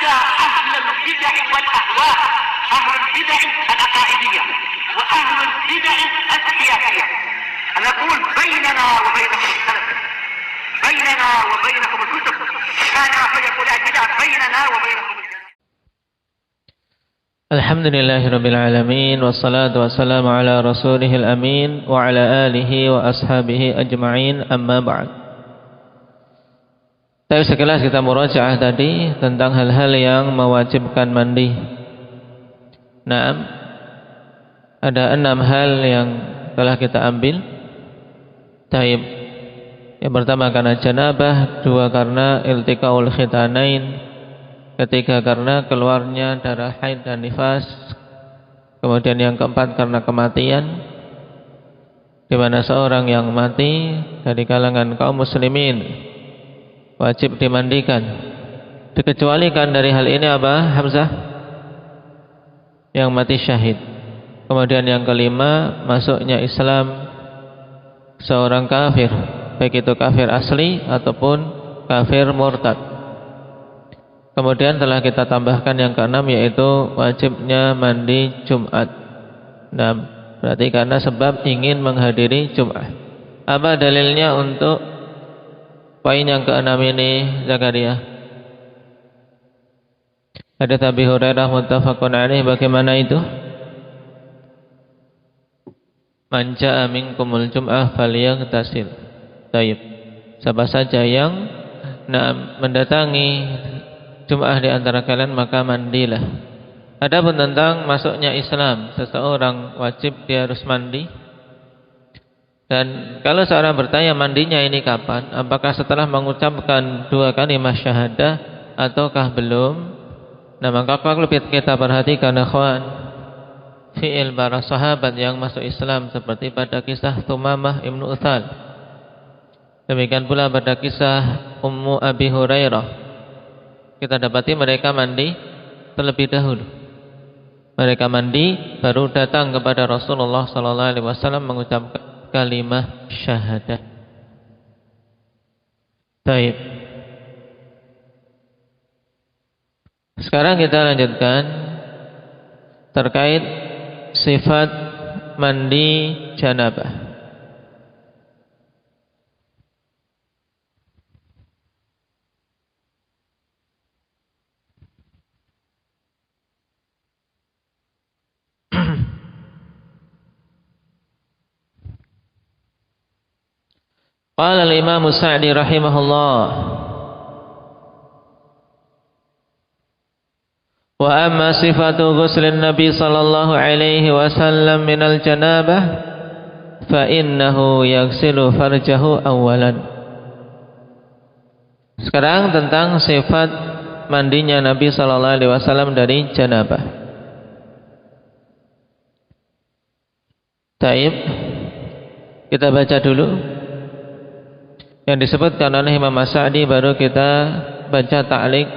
حتى أهل البدع والأهواء، أهل البدع العقائدية وأهل البدع السياسية. أنا أقول بيننا وبينكم السلف، بيننا وبينكم الكتب، كان فيقول البدع بيننا وبينكم السلف. Alhamdulillahirabbil alamin wassalatu wassalamu ala rasulihil amin wa ala alihi wa ashabihi ajma'in, amma ba'd. Tapi sekilas kita murajaah tadi tentang hal-hal yang mewajibkan mandi. Naam, ada 6 hal yang telah kita ambil. Taib. Yang pertama karena janabah, 2 karena iltiqaul khitanain, ketiga karena keluarnya darah haid dan nifas, kemudian yang keempat karena kematian, di mana seorang yang mati dari kalangan kaum muslimin wajib dimandikan. Dikecualikan dari hal ini apa, Hamzah? Yang mati syahid. Kemudian yang kelima, masuknya Islam seorang kafir, baik itu kafir asli ataupun kafir murtad. Kemudian telah kita tambahkan yang keenam, yaitu wajibnya mandi Jumat. Nah, berarti karena sebab ingin menghadiri Jumat. Apa dalilnya untuk poin yang keenam ini, Zakaria? Hadits Abi Hurairah muttafaqun alaih, bagaimana itu? Man jaa'a minkumul jum'ah falyaghtasil. Baik. Siapa saja yang mendatangi Jum'ah di antara kalian maka mandilah. Adapun tentang masuknya Islam, seseorang wajib dia harus mandi. Dan kalau seorang bertanya mandinya ini kapan, apakah setelah mengucapkan 2 kalimat syahadah ataukah belum? Nah, maka kalau kita perhatikan ikhwan, fi'il para sahabat yang masuk Islam seperti pada kisah Thumamah ibnu Utsal. Demikian pula pada kisah Ummu Abi Hurairah. Kita dapati mereka mandi terlebih dahulu. Mereka mandi baru datang kepada Rasulullah sallallahu alaihi wasallam mengucapkan kalimat syahadah. Baik. Sekarang kita lanjutkan terkait sifat mandi janabah. Qala al-Imam Sa'di rahimahullah, wa amma sifatu ghuslin Nabi sallallahu alaihi wasallam minal janabah fa innahu yaghsilu farjahu awalan. Sekarang tentang sifat mandinya Nabi sallallahu alaihi wasallam dari janabah. Taib, kita baca dulu yang disebutkan oleh Imam Sa'di, baru kita baca ta'liq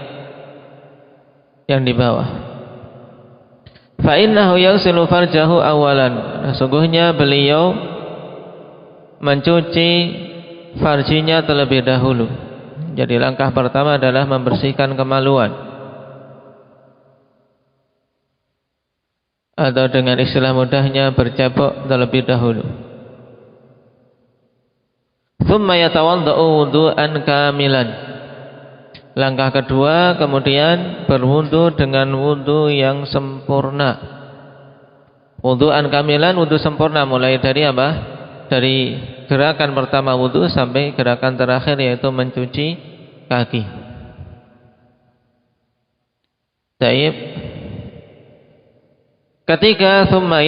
yang di bawah. Fa innahu yaghsilu farjahu awalan. Sesungguhnya beliau mencuci farjinya terlebih dahulu. Jadi langkah pertama adalah membersihkan kemaluan, atau dengan istilah mudahnya bercebok terlebih dahulu. Tsumma yatawaddau wudu'an kamilan. Langkah kedua, kemudian berwudu dengan wudu yang sempurna. Wudu'an kamilan, wudu sempurna, mulai dari apa? Dari gerakan pertama wudu sampai gerakan terakhir, yaitu mencuci kaki. Baik. Ketiga, tsumma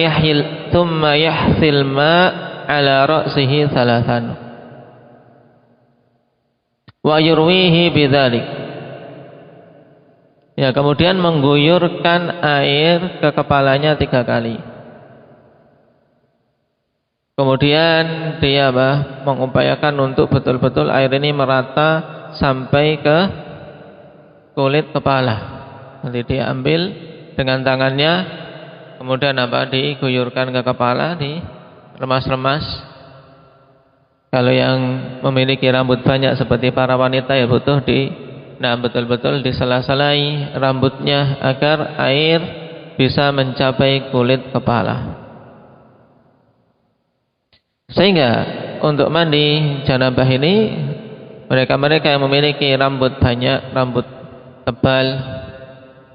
yahsil ma' ala ra'sihi thalathan wa yurwihi bidzalik. Ya, kemudian mengguyurkan air ke kepalanya 3 kali. Kemudian dia mengupayakan untuk betul-betul air ini merata sampai ke kulit kepala. Nanti dia ambil dengan tangannya, kemudian diguyurkan ke kepala, diremas-remas. Kalau yang memiliki rambut banyak seperti para wanita, ya butuh Nah, betul-betul disela-selai rambutnya agar air bisa mencapai kulit kepala. Sehingga untuk mandi janabah ini, mereka-mereka yang memiliki rambut banyak, rambut tebal,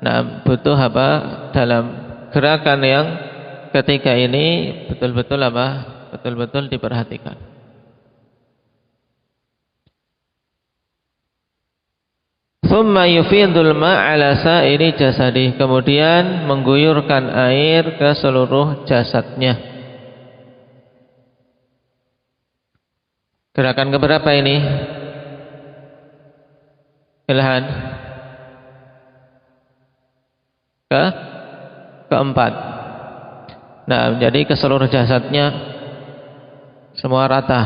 nah butuh apa dalam gerakan yang ketiga ini betul-betul apa? Betul-betul diperhatikan. Thumma yufidul ma'ala sa'iri jasadih, kemudian mengguyurkan air ke seluruh jasadnya. Gerakan keberapa ini? Ilhan? Keempat. Nah, jadi ke seluruh jasadnya semua rata,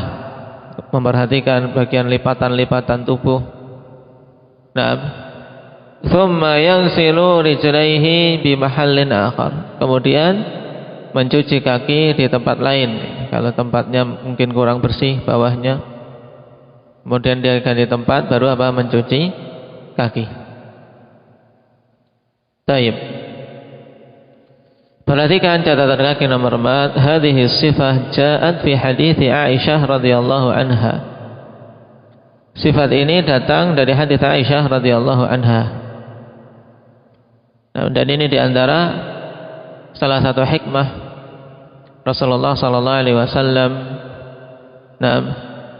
memperhatikan bagian lipatan-lipatan tubuh. Nah, thumma yansilu rijlaihi bi mahallin akhar. Kemudian mencuci kaki di tempat lain. Kalau tempatnya mungkin kurang bersih bawahnya, kemudian dia ganti tempat, baru apa? Mencuci kaki. Taib. Perhatikan catatan kaki nomor 4. Hadhihi sifah ja'at fi hadithi Aisyah radhiyallahu anha. Sifat ini datang dari hadits Aisyah radhiyallahu anha. Nah, dan ini diantara salah satu hikmah Rasulullah sallallahu alaihi wasallam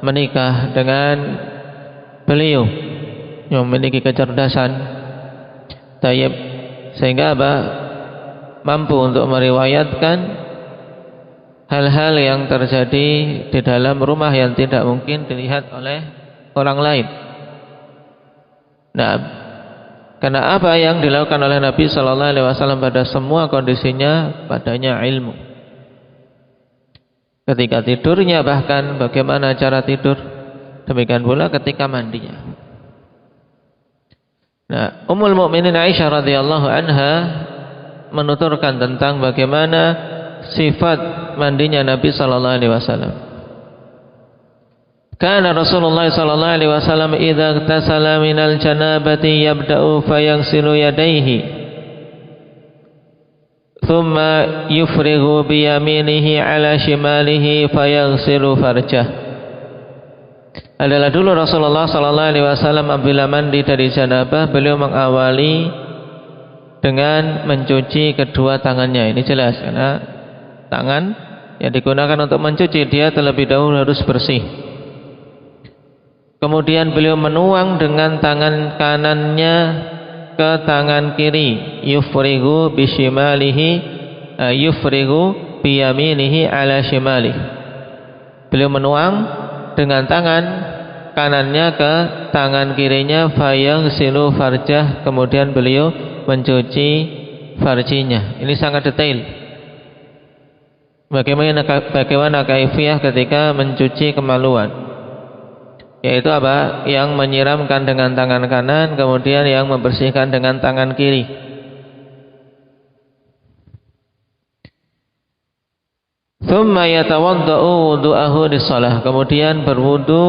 menikah dengan beliau yang memiliki kecerdasan tayyib, sehingga mampu untuk meriwayatkan hal-hal yang terjadi di dalam rumah yang tidak mungkin dilihat oleh orang lain. Nah, karena apa yang dilakukan oleh Nabi sallallahu alaihi wasallam pada semua kondisinya padanya ilmu. Ketika tidurnya bahkan bagaimana cara tidur, demikian pula ketika mandinya. Nah, Ummul Mukminin Aisyah radhiyallahu anha menuturkan tentang bagaimana sifat mandinya Nabi sallallahu alaihi wasallam. Kana Rasulullah sallallahu alaihi wasallam idza ightasala minal janabati yabda'u fayaghsilu yadayhi thumma yufrighu bi yaminihi ala shimalihi fayaghsilu farjah. Adalah dulu Rasulullah sallallahu alaihi wasallam apabila mandi dari janabah, beliau mengawali dengan mencuci kedua tangannya. Ini jelas karena tangan yang digunakan untuk mencuci dia terlebih dahulu harus bersih. Kemudian beliau menuang dengan tangan kanannya ke tangan kiri, yufrigu bishimalihi yufrigu biyaminihi ala shimalihi. Beliau menuang dengan tangan kanannya ke tangan kirinya, fayaghsilu farjah, kemudian beliau mencuci farjinya. Ini sangat detail. Bagaimana kaifiyah ketika mencuci kemaluan? Yaitu apa? Yang menyiramkan dengan tangan kanan, kemudian yang membersihkan dengan tangan kiri. Thumma yatawadda'u wudu'ahu lis-shalah. Kemudian berwudu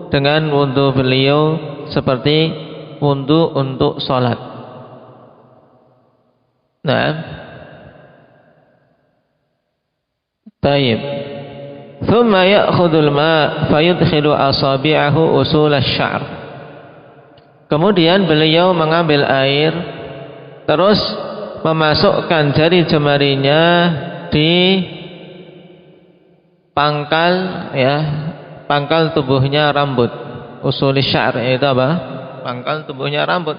dengan wudu beliau seperti wudu untuk salat. Nah, tayyib. Thumma ya'khudul ma' fayudkhilu asabi'ahu usul asy-sya'r. Kemudian beliau mengambil air, terus memasukkan jari jemarinya di pangkal pangkal tubuhnya rambut. Usul asy-sya'r yaitu apa? Pangkal tubuhnya rambut,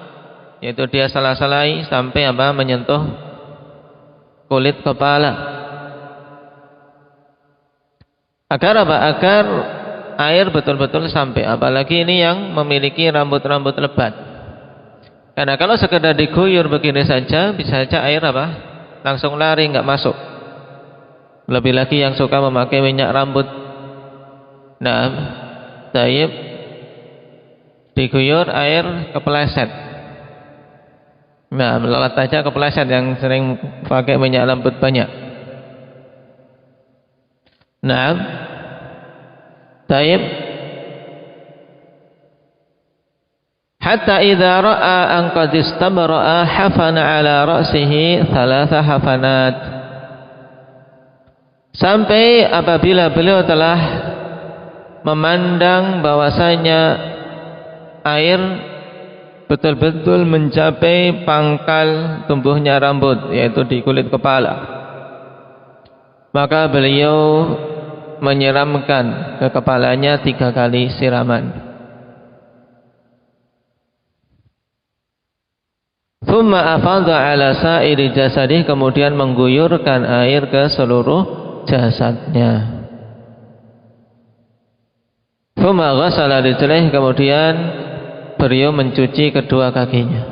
yaitu dia salah-salai sampai menyentuh kulit kepala. Agar agar air betul-betul sampai, apalagi ini yang memiliki rambut-rambut lebat. Karena kalau sekedar diguyur begini saja, bisa saja air langsung lari, nggak masuk. Lebih lagi yang suka memakai minyak rambut. Nah, tayyib, diguyur air kepleset. Nah, melalat aja kepleset yang sering pakai minyak rambut banyak. Nah, taib. Hatta idza ra'a an qad istabra'a hafana ala ra'sihi 3 hafanat. Sampai apabila beliau telah memandang bahwasanya air betul-betul mencapai pangkal tumbuhnya rambut, yaitu di kulit kepala, maka beliau menyiramkan ke kepalanya 3 kali siraman. Thumma afadha ala sa'iri jasadih, kemudian mengguyurkan air ke seluruh jasadnya. Thumma ghassala rijlaihi, kemudian beliau mencuci kedua kakinya.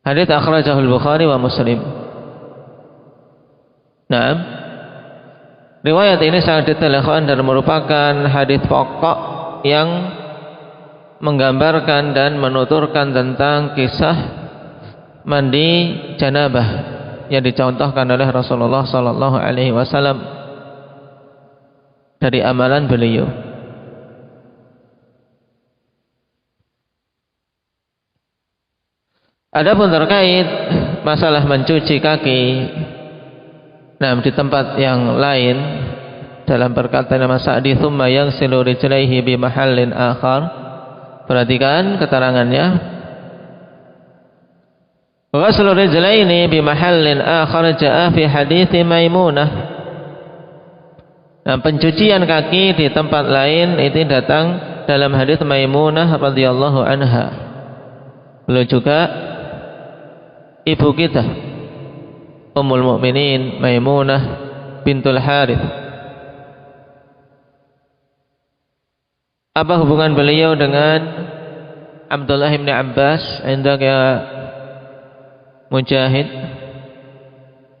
Hadits akhrajahul Bukhari wa Muslim. Naam. Riwayat ini sangat detail dan merupakan hadits pokok yang menggambarkan dan menuturkan tentang kisah mandi janabah yang dicontohkan oleh Rasulullah sallallahu alaihi wasallam dari amalan beliau. Adapun terkait masalah mencuci kaki di tempat yang lain, dalam perkataan Imam Sa'di, "Tsumma yaghsilu rijlaihi bi mahallin akhar." Perhatikan keterangannya. Ghuslu rijlaini bi mahallin akhar jaa fi hadits Maimunah. Pencucian kaki di tempat lain itu datang dalam hadits Maimunah radhiyallahu anha. Beliau juga ibu kita Ummul Mukminin Maimunah bintul Harits. Apa hubungan beliau dengan Abdullah bin Abbas? Indaka Mujahid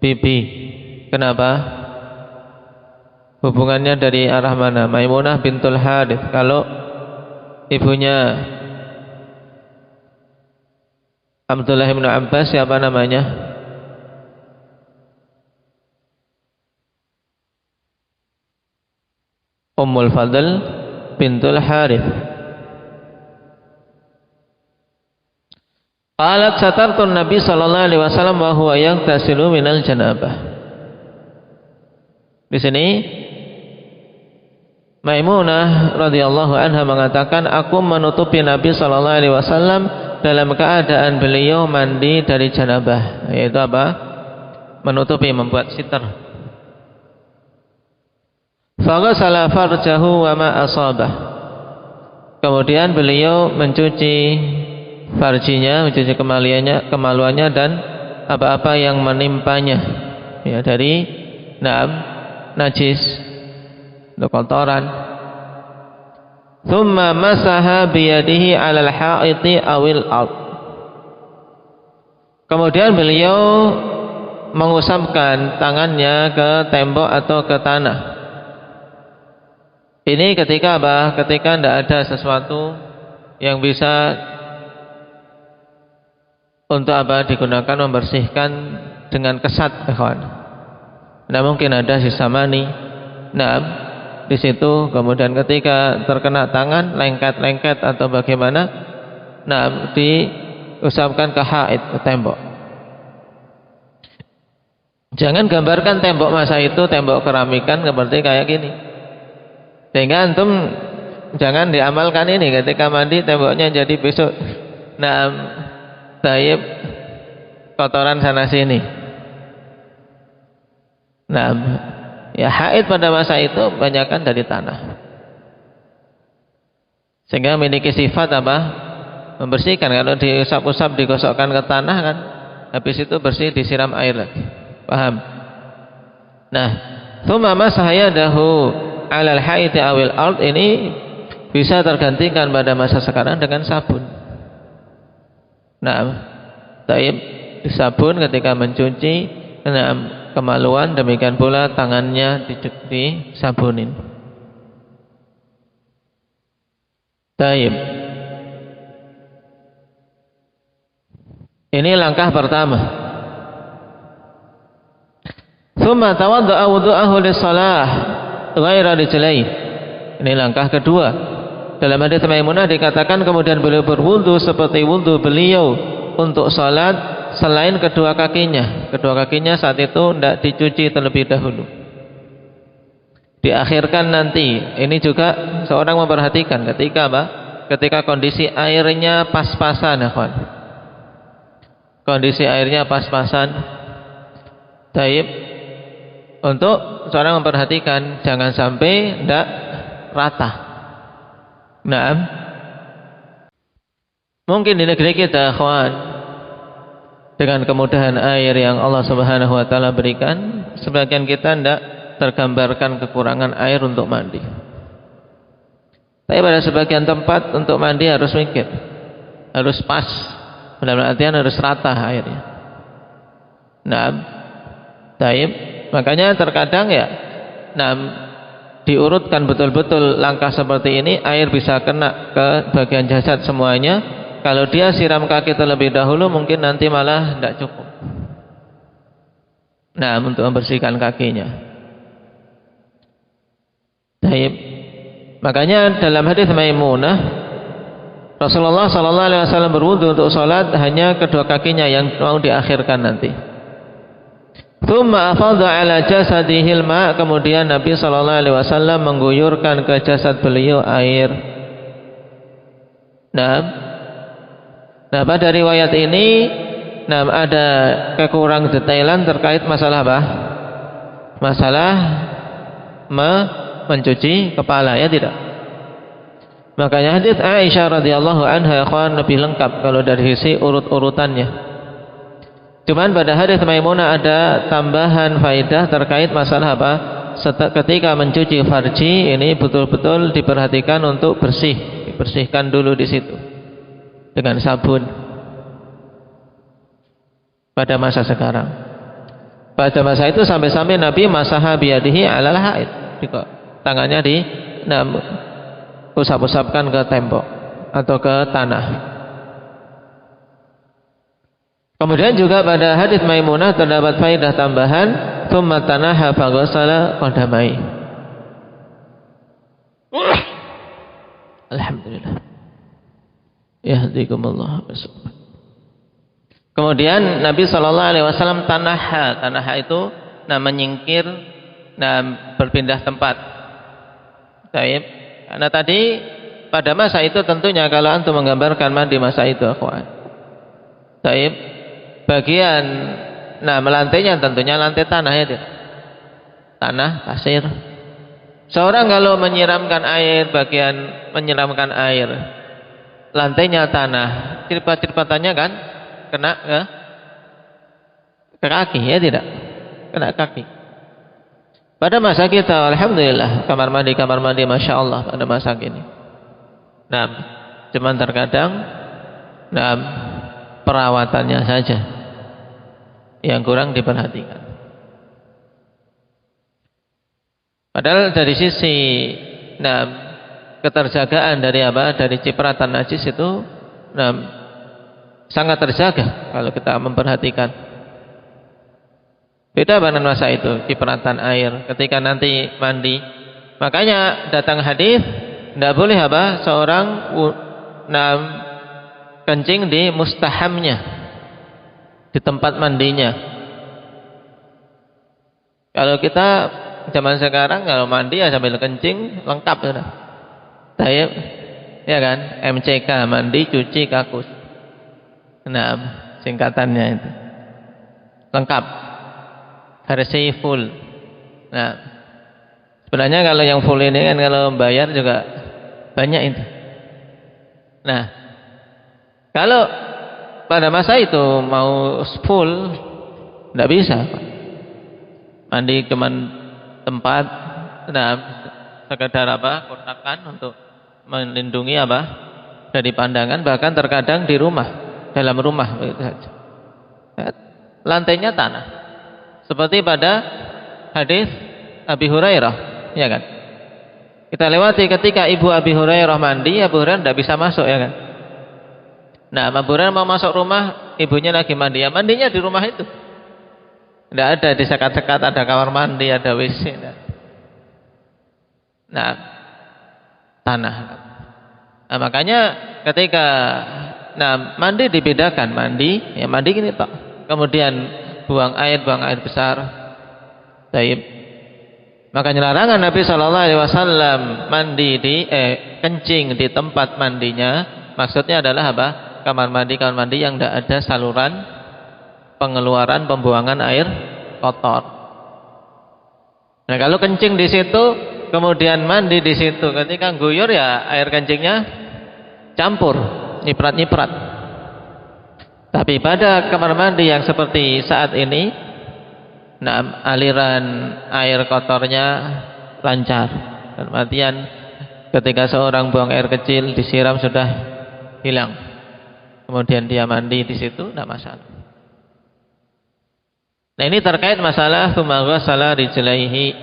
Bibi. Kenapa? Hubungannya dari arah mana? Maimunah bintul Harits. Kalau ibunya Abdullah bin Abbas siapa namanya? Ummul Fadl bintul Harits. Qalat satartun Nabi sallallahu alaihi wasallam wa huwa yaghtasilu minal janabah. Di sini Maimunah radhiyallahu anha mengatakan, aku menutupi Nabi sallallahu alaihi wasallam dalam keadaan beliau mandi dari janabah, yaitu apa? Menutupi, membuat sitar. Faghasala farjahu wa ma asabah. Kemudian beliau mencuci farjinya, mencuci kemaluannya dan apa-apa yang menimpanya, ya, dari najis, kotoran. Thumma masaha biyadihi 'alal ha'iti awil ard. Kemudian beliau mengusapkan tangannya ke tembok atau ke tanah. Ini ketika apa? Ketika tidak ada sesuatu yang bisa untuk apa? Digunakan membersihkan dengan kesat, kawan. Tidak mungkin ada sisa mani. Di situ, kemudian ketika terkena tangan, lengket-lengket atau bagaimana, diusapkan ke haid, ke tembok. Jangan gambarkan tembok masa itu tembok keramikan seperti kayak gini. Sehingga antum jangan diamalkan ini ketika mandi temboknya jadi besok taib kotoran sana sini. Ya, haid pada masa itu banyakkan dari tanah. Sehingga memiliki sifat apa? Membersihkan. Kalau diusap-usap, digosokkan ke tanah kan, habis itu bersih, disiram air lagi. Paham? Tsumma masaha yadahu 'alal haiti awil ard, ini bisa tergantikan pada masa sekarang dengan sabun. Taib disabun ketika mencuci kemaluan, demikian pula tangannya disabunin. Taib. Ini langkah pertama. Tsumma tawadda'a wudu'ahu lis-shalah ghaira rijlai. Ini langkah kedua. dalam hadis Maimunah dikatakan kemudian beliau berwudu seperti wudu beliau untuk salat selain kedua kakinya. Kedua kakinya saat itu tidak dicuci terlebih dahulu, diakhirkan nanti. Ini juga seorang memperhatikan ketika apa? Ketika kondisi airnya pas-pasan, ya kawan. Kondisi airnya pas-pasan. Taib. Untuk seorang memperhatikan jangan sampai tidak rata. Naam. Mungkin di negeri kita, kawan, dengan kemudahan air yang Allah Subhanahu wa taala berikan, sebagian kita tidak tergambarkan kekurangan air untuk mandi. Tapi pada sebagian tempat untuk mandi harus mikir, harus pas, dalam artian harus rata airnya. Nah, taib. Makanya terkadang ya, nah, diurutkan betul-betul langkah seperti ini, air bisa kena ke bagian jasad semuanya. Kalau dia siram kaki terlebih dahulu, mungkin nanti malah tidak cukup. Nah, untuk membersihkan kakinya. Taib. Makanya dalam hadis Maimunah, Rasulullah SAW berwudu untuk sholat, hanya kedua kakinya yang mau diakhirkan nanti. Tsumma afadha ala jasadihil ma', kemudian Nabi SAW mengguyurkan ke jasad beliau air. Nah, pada riwayat ini ada kekurang detailan terkait masalah apa? Masalah mencuci kepala, ya tidak? Makanya hadis Aisyah radhiyallahu anha lebih lengkap kalau dari sisi urut-urutannya. Cuman pada hadis Maimunah ada tambahan faedah terkait masalah apa? Ketika mencuci farji ini betul-betul diperhatikan untuk bersih, dibersihkan dulu di situ dengan sabun. Pada masa sekarang, pada masa itu sampai-sampai Nabi masaha biyadihi alal haid, tangannya di usap-usapkan ke tembok atau ke tanah. Kemudian juga pada hadis Maimunah terdapat faedah tambahan, tsumma tanaha faghasala qadamai. Alhamdulillah. Yahdikumullah. Kemudian Nabi SAW tanaha itu menyingkir, berpindah tempat. Baik. Karena tadi pada masa itu tentunya kalau antum menggambarkan mandi masa itu, akhwan. Baik. Bagian melantainya tentunya lantai tanah, ya tidak? Tanah, pasir. Seorang kalau menyiramkan air, menyiramkan air, lantainya tanah, cirpat-cirpatannya kan kena ke kaki, ya tidak? Kena kaki. Pada masa kita, alhamdulillah, kamar mandi masya Allah pada masa ini. Cuman terkadang perawatannya saja yang kurang diperhatikan. Padahal dari sisi keterjagaan dari apa? Dari cipratan najis itu sangat terjaga kalau kita memperhatikan. Beda dengan masa itu, cipratan air ketika nanti mandi. Makanya datang hadis tidak boleh apa? Seorang kencing di mustahamnya, di tempat mandinya. Kalau kita zaman sekarang kalau mandi ya sambil kencing lengkap sudah. Taib, ya kan? MCK, mandi, cuci, kakus. Singkatannya itu. Lengkap. Versi full. Sebenarnya kalau yang full ini kan kalau bayar juga banyak itu. Kalau pada masa itu mau full tidak bisa. Mandi cuman tempat sekedar apa? Kotakan untuk melindungi apa? Dari pandangan, bahkan terkadang di rumah, dalam rumah begitu saja. Lantainya tanah. Seperti pada hadis Abi Hurairah, ya kan? Kita lewati ketika ibu Abi Hurairah mandi, Abu Hurairah tidak bisa masuk, ya kan? Abu Hurairah mau masuk rumah, ibunya lagi mandi. Ya mandinya di rumah itu. Tidak ada di sekat-sekat, ada kamar mandi, ada WC. Tanah. Nah, makanya ketika mandi dibedakan, mandi gini tok. Kemudian buang air besar. Baik. Makanya larangan Nabi sallallahu alaihi wasallam mandi kencing di tempat mandinya, maksudnya adalah apa? Kamar mandi yang tidak ada saluran pengeluaran pembuangan air kotor. Nah, kalau kencing di situ, kemudian mandi di situ, ketika guyur ya air kencingnya campur, nyiprat-nyiprat. Tapi pada kamar mandi yang seperti saat ini, aliran air kotornya lancar. Dan artian ketika seorang buang air kecil disiram sudah hilang. Kemudian dia mandi di situ, tidak masalah. Nah, ini terkait masalah ghassala rijlaihi.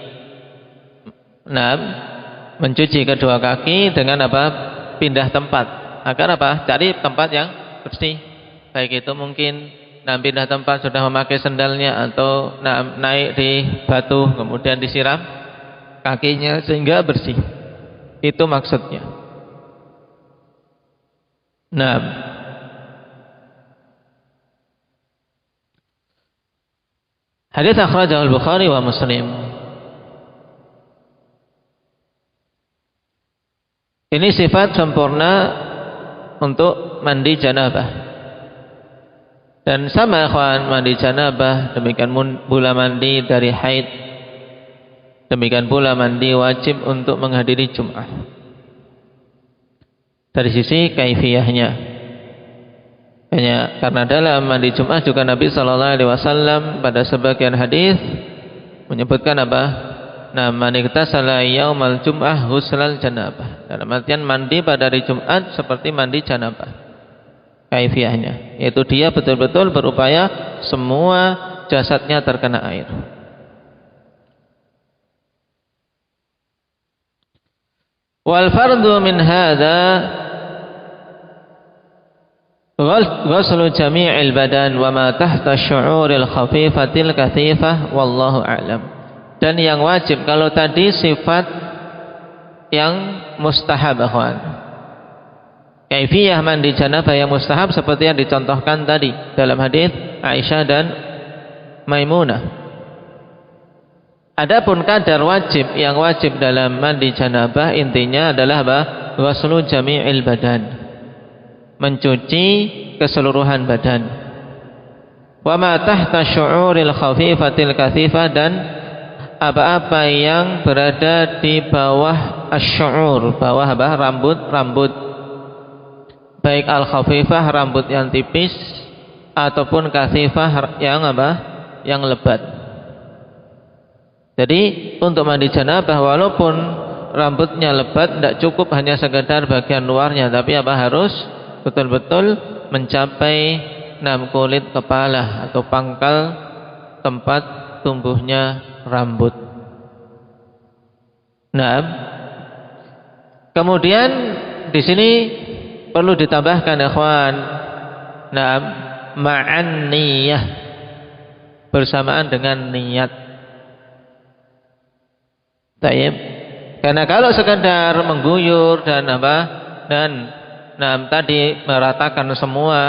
Mencuci kedua kaki dengan apa? Pindah tempat. Agar apa? Cari tempat yang bersih. Baik itu mungkin pindah tempat sudah memakai sendalnya atau naik di batu kemudian disiram kakinya sehingga bersih. Itu maksudnya. Hadits akhrajahu al-Bukhari wa Muslim. Ini sifat sempurna untuk mandi janabah. Dan sama ikhwan, mandi janabah, demikian pula mandi dari haid, demikian pula mandi wajib untuk menghadiri Jum'ah. Dari sisi kaifiyahnya. Karena dalam mandi Jum'ah juga Nabi sallallahu alaihi wasallam pada sebagian hadis menyebutkan apa? Man iktasala yaumal Jum'ah ghuslal janabah. Dalam artian mandi pada hari Jumat seperti mandi janabah. Kaifiyahnya, yaitu dia betul-betul berupaya semua jasadnya terkena air. Wal fardu min hadza ghuslu jami'il badan wa ma tahta syu'uril khafifatil kathifah wallahu a'lam. Dan yang wajib, kalau tadi sifat yang mustahab akhwan. Kaifiyah mandi janabah yang mustahab seperti yang dicontohkan tadi dalam hadis Aisyah dan Maimunah. Adapun kadar wajib, yang wajib dalam mandi janabah intinya adalah apa? Ghuslu jami'il badan. Mencuci keseluruhan badan. Wa ma tahta syu'uril khafifatil kathifah, dan apa-apa yang berada di bawah asy-syu'ur, bawah apa? Rambut. Baik al-khafifah rambut yang tipis ataupun kathifah yang apa? Yang lebat. Jadi untuk mandi janabah walaupun rambutnya lebat tidak cukup hanya sekedar bagian luarnya, tapi apa? Harus betul-betul mencapai kulit kepala atau pangkal tempat tumbuhnya rambut. Kemudian di sini perlu ditambahkan ikhwan, ma'an niyah, bersamaan dengan niat. Taib. Karena kalau sekadar mengguyur dan tadi meratakan semua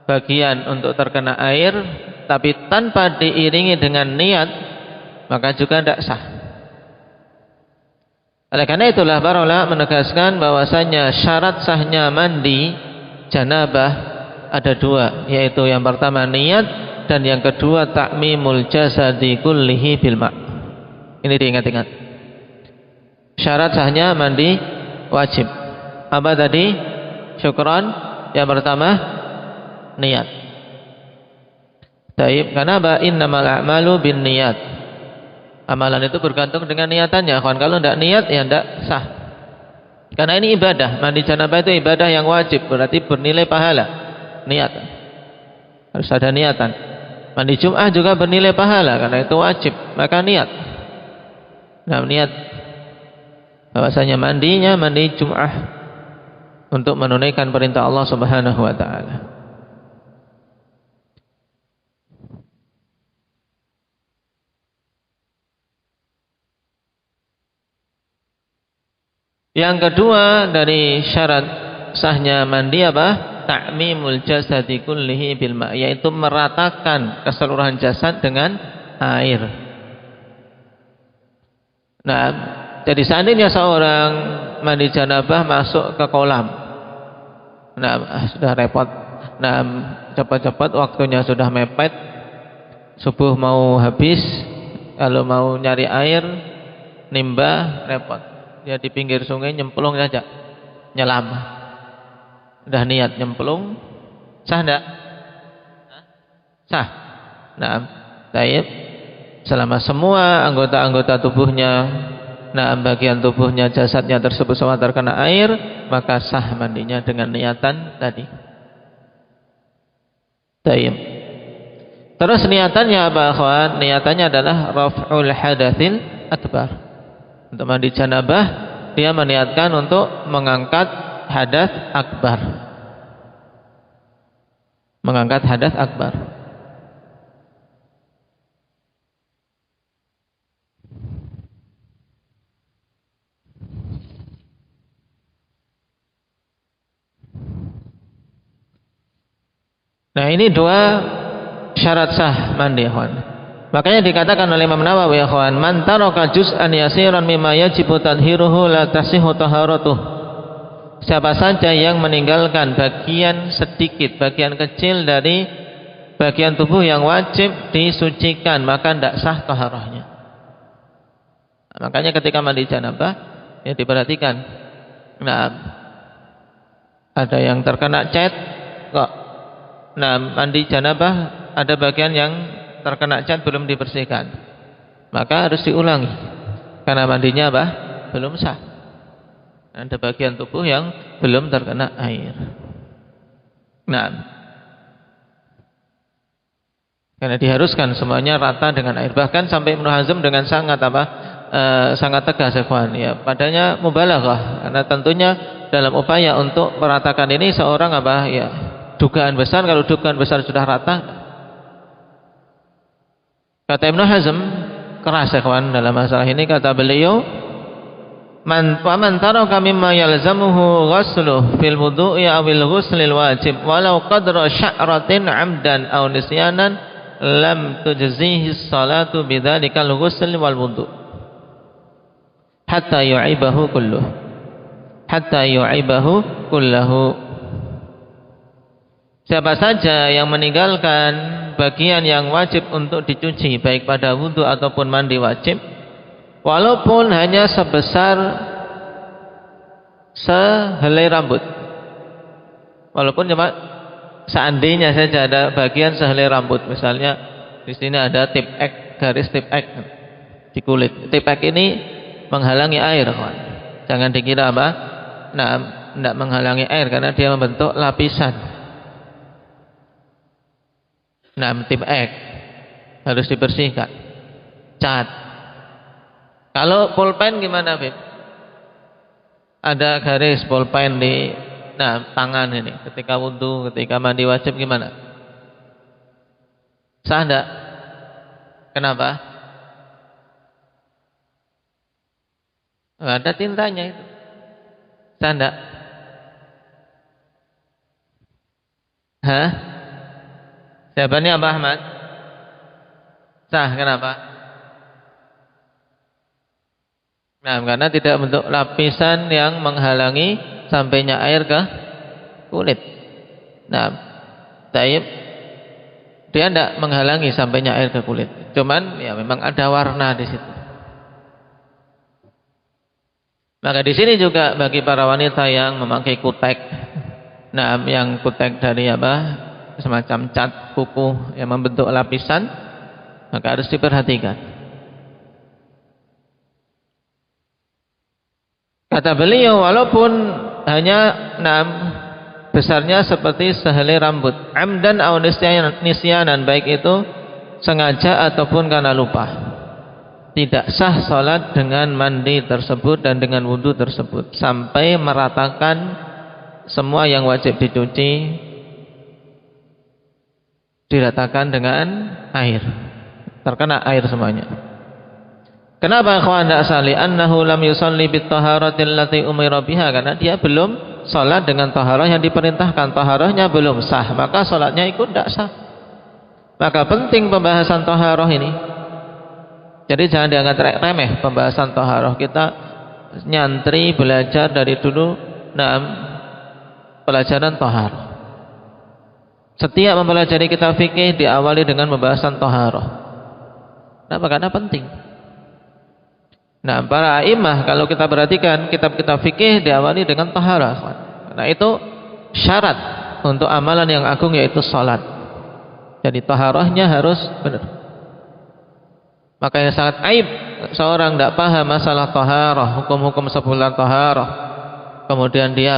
bagian untuk terkena air, tapi tanpa diiringi dengan niat, maka juga tidak sah. Oleh karena itulah para ulama menegaskan bahwasanya syarat sahnya mandi janabah ada dua, yaitu yang pertama niat dan yang kedua ta'mimul jasadi kullihi bil ma'. Ini diingat-ingat. Syarat sahnya mandi wajib. Apa tadi? Syukran. Yang pertama niat. Taib. Karena apa? Innamal a'malu bin niat. Amalan itu bergantung dengan niatannya. Kalau tidak niat ya tidak sah. Karena ini ibadah. Mandi janabah itu ibadah yang wajib, berarti bernilai pahala. Niat. Harus ada niatan. Mandi Jum'ah juga bernilai pahala karena itu wajib. Maka niat. Niat bahwasanya mandinya mandi Jum'ah untuk menunaikan perintah Allah Subhanahu wa taala. Yang kedua dari syarat sahnya mandi apa? Ta'mimul jasadi kullihi bil ma', yaitu meratakan keseluruhan jasad dengan air. Nah, jadi seandainya seorang mandi janabah masuk ke kolam, nah sudah repot. Nah, cepat-cepat waktunya sudah mepet, subuh mau habis, kalau mau nyari air, nimba repot. Dia di pinggir sungai nyemplung saja, nyelam. Udah niat nyemplung, sah enggak? Sah. Nah, baik. Selama semua anggota-anggota tubuhnya, nah bagian tubuhnya, jasadnya tersebut semua terkena air, maka sah mandinya dengan niatan tadi. Baik. Terus niatannya apa, akhwan? Niatannya adalah raf'ul hadatsil akbar. Untuk mandi janabah, dia meniatkan untuk mengangkat hadas akbar. Mengangkat hadas akbar. Nah, ini dua syarat sah mandi, akhwan. Makanya dikatakan oleh Imam Nawawi, akhwan, man taraka juz'an yasiran mimma yajibu tadhiruhu la tasihhu taharatuh. Siapa saja yang meninggalkan bagian sedikit, bagian kecil dari bagian tubuh yang wajib disucikan, maka tidak sah taharahnya. Nah, makanya ketika mandi janabah, ya diperhatikan. Nah, ada yang terkena cat kok. Nah, mandi janabah ada bagian yang terkena cat belum dibersihkan, maka harus diulangi karena mandinya apa? Belum sah. Ada bagian tubuh yang belum terkena air. Nah, karena diharuskan semuanya rata dengan air. Bahkan sampai Ibnu Hazm dengan sangat apa? Sangat tegas, ikhwan. Ya, padanya mubalaghah. Karena tentunya dalam upaya untuk meratakan ini seorang apa? Ya, dugaan besar. Kalau dugaan besar sudah rata, kata Ibnu Hazm keras, ikhwan, dalam masalah ini. Kata beliau, man taraka mimma yalzamuhu ghusluh fil wudu'i awil ghuslil wajib walau qadra sya'ratin 'amdan aw nisyanan lam tujzihi salatu bidzalikal ghusl wal wudu' hatta yu'ibahu kullahu. Siapa saja yang meninggalkan bagian yang wajib untuk dicuci, baik pada wudu ataupun mandi wajib, walaupun hanya sebesar sehelai rambut, walaupun cuma seandainya saja ada bagian sehelai rambut, misalnya di sini ada tip X, garis tip X di kulit. Tip X ini menghalangi air, kawan. Jangan dikira apa? Nah, tidak menghalangi air karena dia membentuk lapisan. Nah, tip X harus dibersihkan. Cat. Kalau pulpen gimana, Bib? Ada garis pulpen di tangan ini. Ketika wudu, ketika mandi wajib gimana? Sah enggak? Kenapa? Ada tintanya itu. Sah enggak? Hah? Jawabannya apa, Ahmad? Sah, kenapa? Nah, karena tidak bentuk lapisan yang menghalangi sampainya air ke kulit. Nah, taib, dia tidak menghalangi sampainya air ke kulit. Cuman ya memang ada warna di situ. Maka di sini juga bagi para wanita yang memakai kutek, nah yang kutek dari apa? Semacam cat kuku yang membentuk lapisan, maka harus diperhatikan. Kata beliau, walaupun hanya besarnya seperti sehelai rambut, amdan aw nisyanan, baik itu sengaja ataupun karena lupa, tidak sah salat dengan mandi tersebut dan dengan wudu tersebut sampai meratakan semua yang wajib dicuci diratakan dengan air, terkena air semuanya. Kenapa ikhwan tidak sah? Li'annahu lam yusalli bit-taharatil lati umira biha, karena dia belum salat dengan taharah yang diperintahkan, taharahnya belum sah, maka salatnya ikut tidak sah. Maka penting pembahasan taharah ini. Jadi jangan dianggap remeh pembahasan taharah. Kita nyantri belajar dari dulu pelajaran taharah. Setiap mempelajari kitab fikih diawali dengan pembahasan taharah. Kenapa? Karena penting. Nah, para a'imah kalau kita perhatikan kitab-kitab fikih diawali dengan taharah. Nah, itu syarat untuk amalan yang agung, yaitu salat. Jadi taharahnya harus benar. Makanya sangat aib seorang tidak paham masalah taharah, hukum-hukum sebulan taharah. Kemudian dia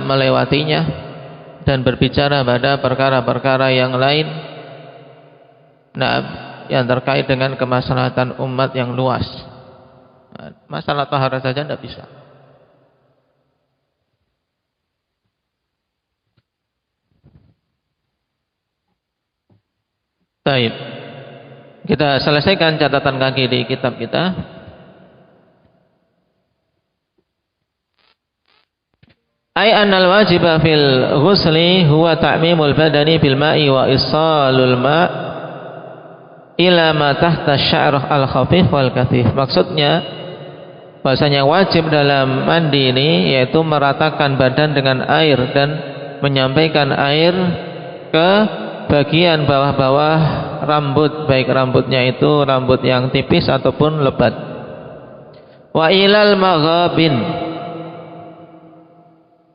melewatinya dan berbicara pada perkara-perkara yang lain. Yang terkait dengan kemaslahatan umat yang luas. Masalah taharah saja tidak bisa. Baik. Kita selesaikan catatan kaki di kitab kita. Ai annal wajiba fil ghusli huwa ta'mimul badani bil ma'i wa isalul ma' ila ma tahta sya'rah al-khafif wal kathif. Maksudnya bahasanya wajib dalam mandi ini yaitu meratakan badan dengan air dan menyampaikan air ke bagian bawah-bawah rambut, baik rambutnya itu rambut yang tipis ataupun lebat. Wa ilal maghabin.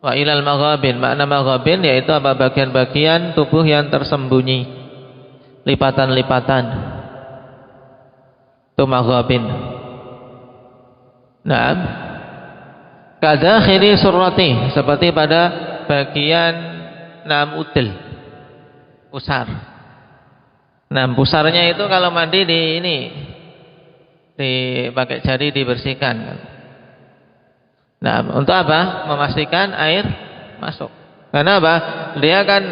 Wa ilal maghabin, makna maghabin yaitu apa? Bagian-bagian tubuh yang tersembunyi, lipatan-lipatan, itu maghabin. Nah, kadakhiri surrati, seperti pada bagian udel, pusar. Nah, pusarnya itu kalau mandi dipakai jari dibersihkan. Nah, untuk apa? Memastikan air masuk. Karena apa? Dia kan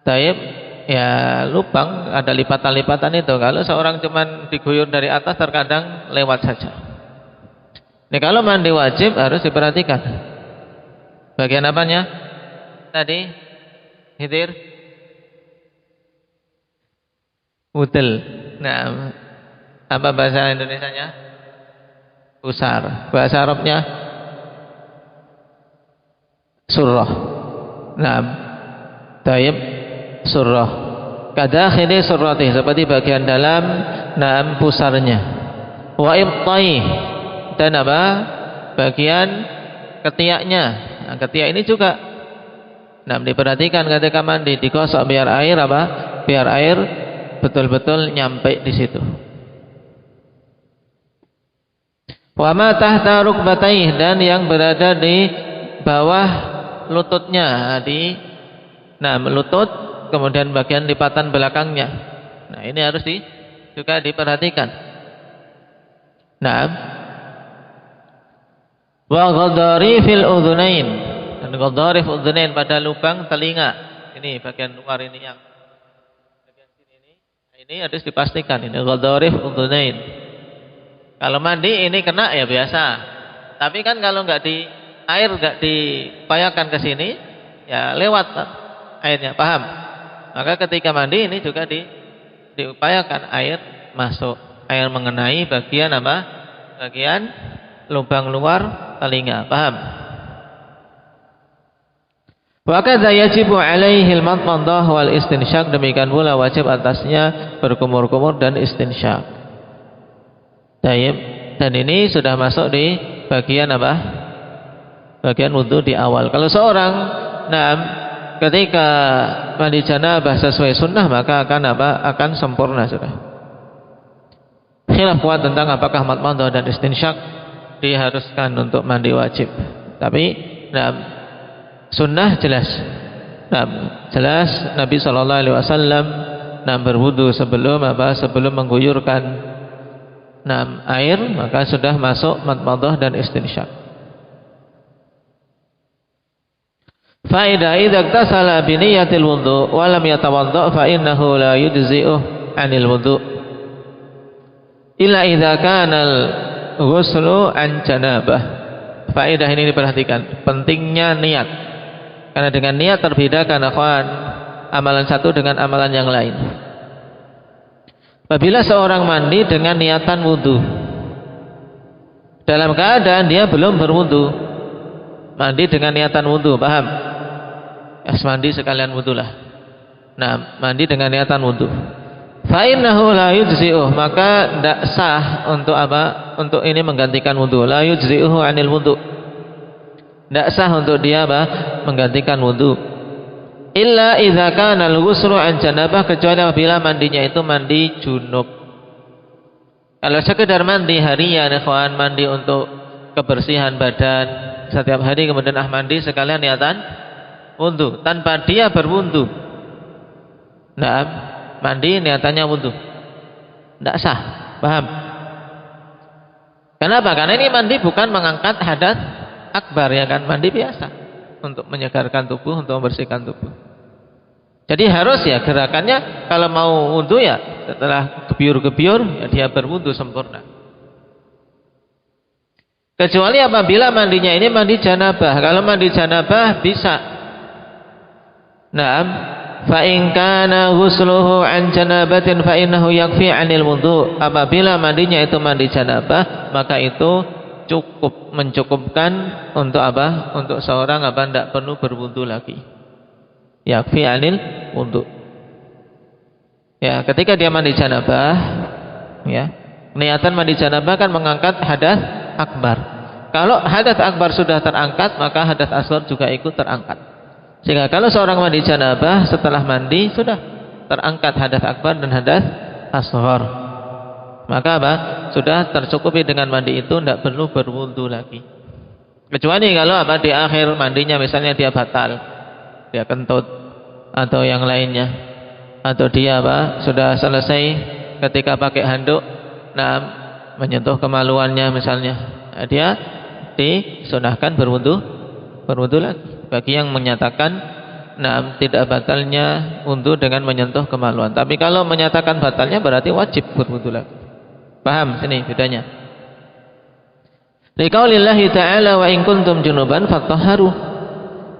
taib ya lubang, ada lipatan-lipatan itu. Kalau seorang cuman diguyur dari atas terkadang lewat saja. Ini kalau mandi wajib harus diperhatikan. Bagian apanya? Tadi hidir, udel. Nah, apa bahasa Indonesianya? Pusar. Bahasa Arabnya surrah. Nah, taib surrah. Kadakhili surrati, seperti bagian dalam pusarnya. Wa ibtai, dan apa? Bagian ketiaknya. Nah, ketiak ini juga diperhatikan ketika mandi, digosok biar air apa? Biar air betul-betul nyampe di situ. Wa ma tahta rukbataih, dan yang berada di bawah lututnya, di lutut, kemudian bagian lipatan belakangnya. Nah, ini harus juga diperhatikan. Nah, wa ghadharifil udhunain, dan ghadharif udhunain pada lubang telinga. Ini bagian luar ini, yang bagian sini ini harus dipastikan, ini ghadharif udhunain. Kalau mandi ini kena ya biasa. Tapi kan kalau air enggak dipayakan ke sini, ya lewat airnya, paham? Maka ketika mandi ini juga diupayakan air masuk, air mengenai bagian apa? Bagian lubang luar telinga, paham? Wa kadza yajibu alaihi al-madmadah wal istinsyaq, demikian pula wajib atasnya berkumur-kumur dan istinsyak. Taib. Dan ini sudah masuk di bagian apa? Bagian wudu di awal. Kalau seorang ketika mandi janabah sesuai sunnah, maka akan apa? Akan sempurna sudah. Khilaf kuat tentang apakah madmadah dan istinsyak diharuskan untuk mandi wajib. Tapi sunnah jelas. Jelas Nabi SAW berwudu sebelum apa? Sebelum mengguyurkan air, maka sudah masuk madmadah dan istinsyak. Fa idza iktasala bi niyyatil wudu wa lam yatawadda fa innahu la yujzi'uh 'anil wudu illa idza kana al-ghuslu an janabah. Faedah ini diperhatikan, pentingnya niat. Karena dengan niat terbedakan akhwan amalan satu dengan amalan yang lain. Apabila seorang mandi dengan niatan wudu, dalam keadaan dia belum berwudu, mandi dengan niatan wudu, paham? Mandi sekalian wudulah. Nah, mandi dengan niatan wudu. Fa innahu la yujzi'uh, maka tidak sah untuk apa? Untuk ini menggantikan wudu. La yujzi'uhu 'anil wudu. Tidak sah untuk dia apa? Menggantikan wudu. Illa idza kana al-ghuslu an janabah, kecuali apabila mandinya itu mandi junub. Kalau sekedar mandi harian, ikhwan, mandi untuk kebersihan badan setiap hari, kemudian mandi sekalian niatan wudu tanpa dia berwudu. Nah, mandi niatannya wudu, tidak sah, paham? Kenapa? Karena ini mandi bukan mengangkat hadas akbar, ya kan? Mandi biasa untuk menyegarkan tubuh, untuk membersihkan tubuh. Jadi harus ya gerakannya, kalau mau wudu ya setelah gebyur-gebyur ya dia berwudu sempurna. Kecuali apabila mandinya ini mandi janabah. Kalau mandi janabah bisa. Naam, fa in kana ghusluhu an janabatin fa innahu yakfi 'anil wudu. Apabila mandinya itu mandi janabah, maka itu cukup, mencukupkan untuk apa? Untuk seorang apa? Tidak perlu berwudu lagi. Yakfi 'anil wudu. Ya, ketika dia mandi janabah, ya, niatan mandi janabah kan mengangkat hadas akbar. Kalau hadas akbar sudah terangkat, maka hadas asghar juga ikut terangkat. Sehingga kalau seorang mandi janabah, setelah mandi sudah terangkat hadas akbar dan hadas asghar. Maka apa? Sudah tercukupi dengan mandi itu, tidak perlu berwudu lagi. Kecuali kalau apa? Di akhir mandinya misalnya dia batal, dia kentut atau yang lainnya, atau dia apa? Sudah selesai ketika pakai handuk, nah menyentuh kemaluannya misalnya, nah, dia disunahkan berwudu lagi. Bagi yang menyatakan nah tidak batalnya wudu dengan menyentuh kemaluan. Tapi kalau menyatakan batalnya berarti wajib berwudu lagi. Paham sini bedanya? Liqaulillahi ta'ala wa in kuntum junuban fattahharu.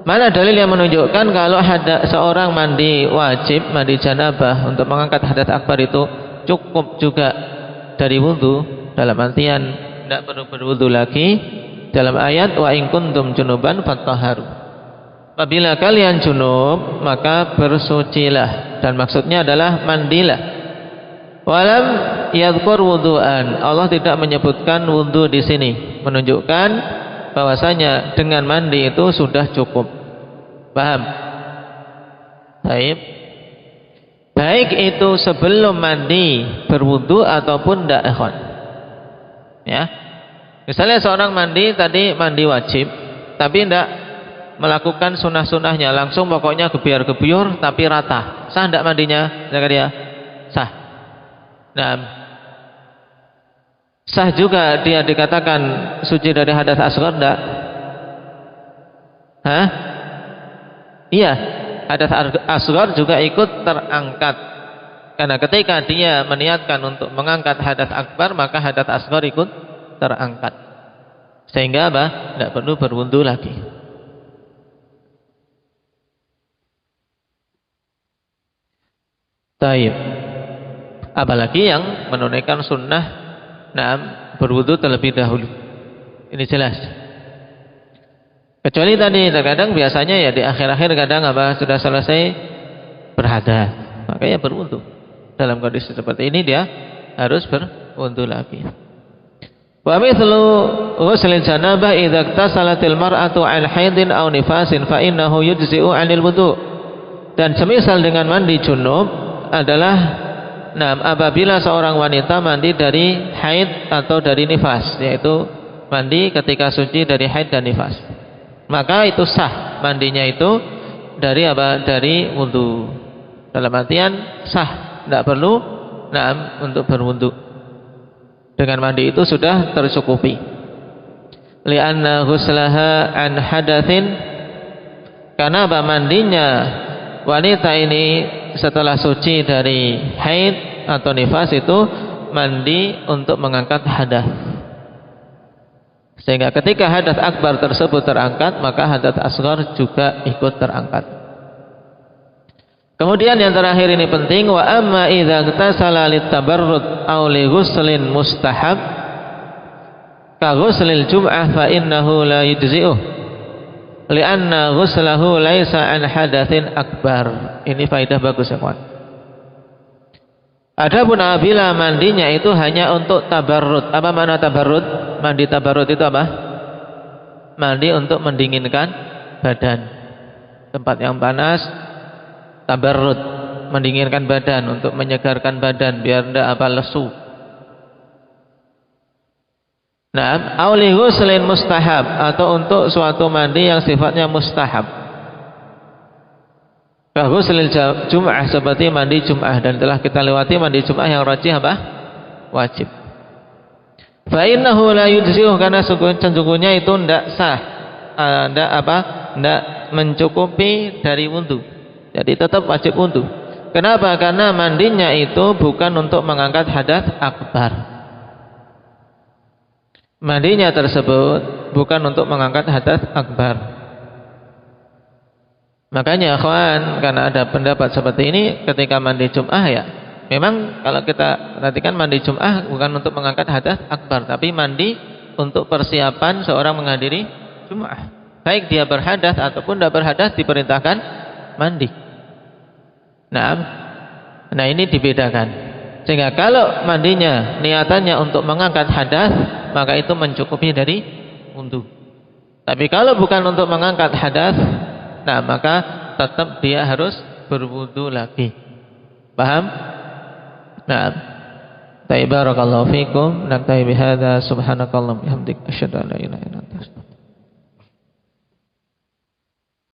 Mana dalil yang menunjukkan kalau ada seorang mandi wajib, mandi janabah untuk mengangkat hadas akbar itu cukup juga dari wudu, dalam artian tidak perlu berwudu lagi. Dalam ayat wa in kuntum junuban fattahharu. Apabila kalian junub maka bersucilah, dan maksudnya adalah mandilah. Walam yadhkur wudu'an. Allah tidak menyebutkan wudu di sini, menunjukkan bahwasanya dengan mandi itu sudah cukup. Paham? Baik itu sebelum mandi berwudu ataupun tidak, ikhwan. Ya. Misalnya seorang mandi tadi mandi wajib, tapi tidak melakukan sunnah-sunnahnya, langsung pokoknya gebyur-gebyur tapi rata. Sah tidak mandinya? Zakaria? Sah. Nah, sah juga dia dikatakan suci dari hadas asghar tidak? Hah? Iya, hadas asghar juga ikut terangkat. Karena ketika dia meniatkan untuk mengangkat hadas akbar, maka hadas asghar ikut terangkat. Sehingga apa? Tidak perlu berwudu lagi. Taib. Apalagi yang menunaikan sunnah, nah berwudu terlebih dahulu. Ini jelas. Kecuali tadi terkadang biasanya ya di akhir-akhir kadang apa sudah selesai berhadas, makanya berwudu. Dalam kondisi seperti ini dia harus berwudu lagi. Wa mithlu ghuslil janabah idza iktasalatil mar'atu 'an haidin aw nifasin fa innahu yujzi'u 'anil wudu. Dan semisal dengan mandi junub adalah apabila seorang wanita mandi dari haid atau dari nifas, yaitu mandi ketika suci dari haid dan nifas, maka itu sah mandinya itu dari apa? Dari wudu. Dalam artian sah, tidak perlu untuk berwudu. Dengan mandi itu sudah tercukupi. Li'anna ghuslaha an hadatsin, karena apa? Mandinya wanita ini setelah suci dari haid atau nifas itu mandi untuk mengangkat hadas. Sehingga ketika hadas akbar tersebut terangkat, maka hadas asghar juga ikut terangkat. Kemudian yang terakhir ini penting, wa amma idza ightasala litabarrud aw li ghuslin mustahab ka ghuslil jum'ah fa innahu la yujzi'uh li'anna ghuslahu laisa an hadatsin akbar. Ini faedah bagus ya kawan. Adapun apabila mandinya itu hanya untuk tabarrud. Apa makna tabarrud? Mandi tabarrud itu apa? Mandi untuk mendinginkan badan. Tempat yang panas, tabarrud, mendinginkan badan, untuk menyegarkan badan biar tidak apa lesu. Nah, auli ghuslin mustahab, atau untuk suatu mandi yang sifatnya mustahab. Ghuslil jum'ah, seperti mandi Jum'ah, dan telah kita lewati mandi Jum'ah yang rajih apa? Wajib. Fa innahu la yujzi'uh, karena sesungguhnya itu tidak sah, tidak mencukupi dari wudu. Jadi tetap wajib wudu. Kenapa? Karena mandinya itu bukan untuk mengangkat hadas akbar. Mandinya tersebut bukan untuk mengangkat hadas akbar. Makanya akhwan, karena ada pendapat seperti ini ketika mandi Jum'ah ya, memang kalau kita perhatikan mandi Jum'ah bukan untuk mengangkat hadas akbar, tapi mandi untuk persiapan seorang menghadiri Jum'ah. Baik dia berhadas ataupun tidak berhadas diperintahkan mandi. Nah ini dibedakan. Sehingga kalau mandinya niatannya untuk mengangkat hadas, maka itu mencukupi dari wudu. Tapi kalau bukan untuk mengangkat hadas, nah maka tetap dia harus berwudu lagi. Paham? Nah, barakallahu fikum. Naktafi bihadza, subhanakallahumma bihamdik, asyhadu an la ilaha illa anta, astaghfiruka.